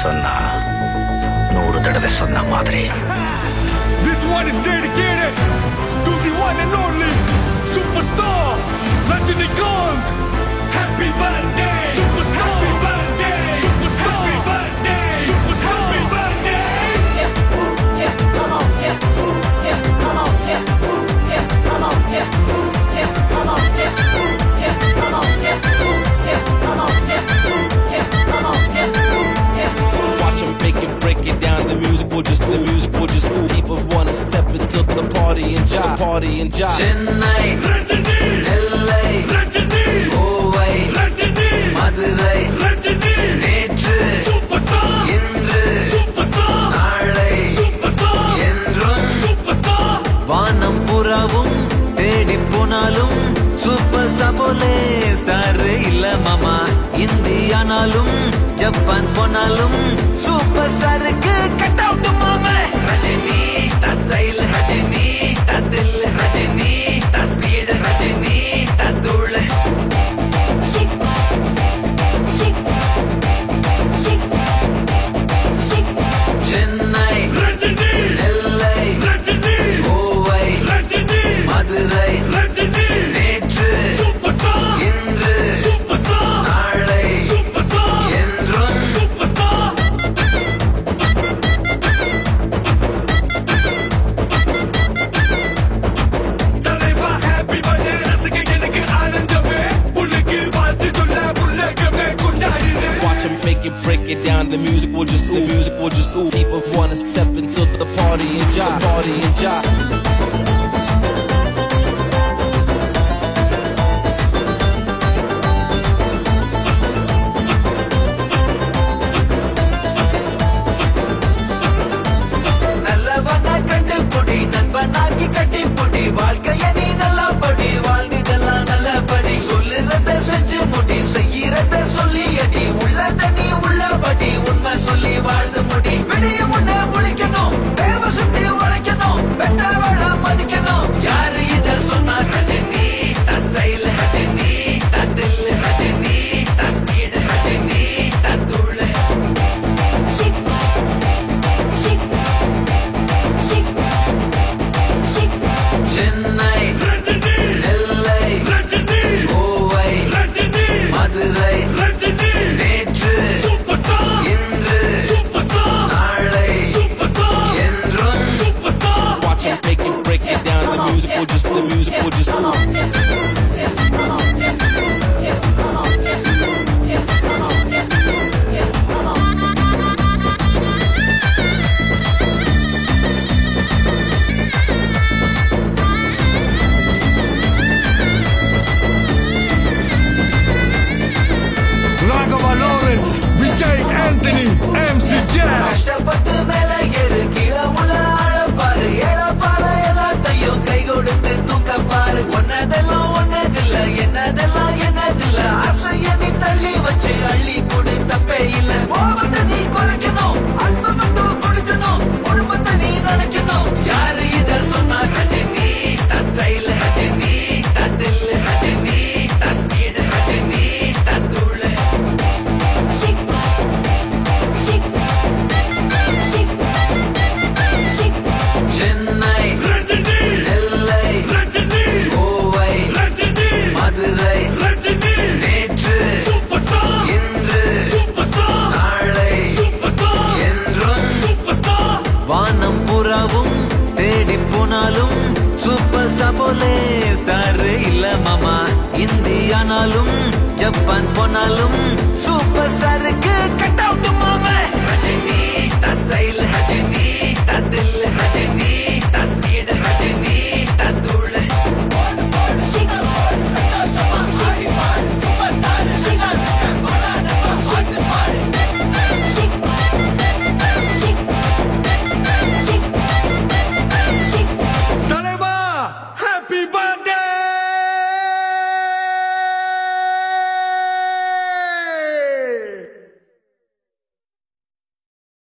சொன்னா 100 தடவை சொன்ன மாதிரி. This one is dedicated to the one and only superstar Rajinikanth. Happy birthday, superstar. Happy birthday, superstar. Happy birthday, superstar. Happy birthday. Yeah, ooh, yeah, come on, yeah, ooh, yeah, come on, yeah, ooh, yeah, come on, yeah, ooh, yeah, come on, yeah, ooh, yeah, come on, yeah, ooh, yeah, come on, yeah, ooh, yeah, come on, yeah, ooh, yeah. Watch them break it down. The music will just move. People wanna step into the party and jive. Chennai, Rajini, LA, Rajini, Mumbai, Rajini, Madurai, Rajini, நேற்று superstar, இன்று superstar, நாளை superstar, என்றும் superstar. வானம் புறாவும் தேடி போனாலும் super star போலே star இல்ல மாமா. இந்தியானாலும் ஜப்பான் போனாலும் சூப்பர் ஸ்டாருக்கு கட் அவுட் மாமா. ரஜினி தா ஸ்டைல், ரஜினி தா தில், ரஜினி தா ஸ்பீட், ரஜினி தா தூள். Chennai, Rajini, LA, Rajini, Mumbai, Rajini, Madurai, Rajini, நேற்று superstar, இன்று superstar, நாளை superstar, என்றும் superstar. தலைவா happy birthday ரசிக எனக்கு ஆனந்தமே உனக்கு வாழ்த்து சொல்ல உலகமே கொண்டாடுது. Watch them break it down. The music will just ooh. People wanna step into the party and jive. நல்லவனா கண்டு பொடி, நண்பனாக்கி கட்டி பொடி, வாழ்க்கைய நீ நல்லா படி, வாழ்ந்துடலாம் நல்லபடி. சொல்லுறத செஞ்சு முடி, செய்யறத சொல்லி அடி, உள்ளத நீ உள்ளபடி, உண்மை சொல்லி வாழ்ந்து முடி. விடிய முன்ன முழிக்கணும், தேவை சுத்தி உழைக்கணும், பெற்றவள மதிக்கணும். யாரு இத சொன்னா? ரஜினி தா ஸ்டைல், ரஜினி தா தில், ரஜினி தா ஸ்பீட், ரஜினி தா தூள். Chennai, Rajini, LA, Rajini, Mumbai, Rajini, Madurai, Rajini, நேற்று superstar, இன்று superstar, நாளை superstar, என்றும் superstar. Watch them break it down. The music will just move. Raghava Lawrence, Vijay Anthony, MC Jazz. கஷ்டப்பட்டு மேல ஏறு, கீழே உள்ள ஆழப்பாரு, ஏழப்பாரு எல்லாத்தையும் கை கொடுத்து தூக்கப்பாரு. ஒன்னதெல்லாம் ஒன்னதில்ல, என்னதெல்லாம் என்னதில்ல, ஆசைய நீ தள்ளி வச்சு அள்ளி கொடு, தப்பே இல்ல. கோபத்தை நீ குறைக்கணும், அன்பை மட்டும் கொடுக்கணும், குடும்பத்தை நீ நினைக்கணும். யாரு இத சொன்னா? ரஜினி தா ஸ்டைல், ரஜினி தா தில், ரஜினி தா ஸ்பீட், ரஜினி தா தூள். Chennai, Rajini, LA, Rajini, Mumbai, Rajini, Madurai, Rajini, நேற்று superstar, இன்று superstar, நாளை superstar, என்றும் superstar. வானம் புறாவும் தேடி போனாலும் சூப்பர் ஸ்டார் போலே ஸ்டார் இல்ல மாமா. இந்தியானாலும் ஜப்பான் போனாலும் சூப்பர் ஸ்டாருக்கு கட் அவுட் மாமா. ரஜினி தா ஸ்டைல்,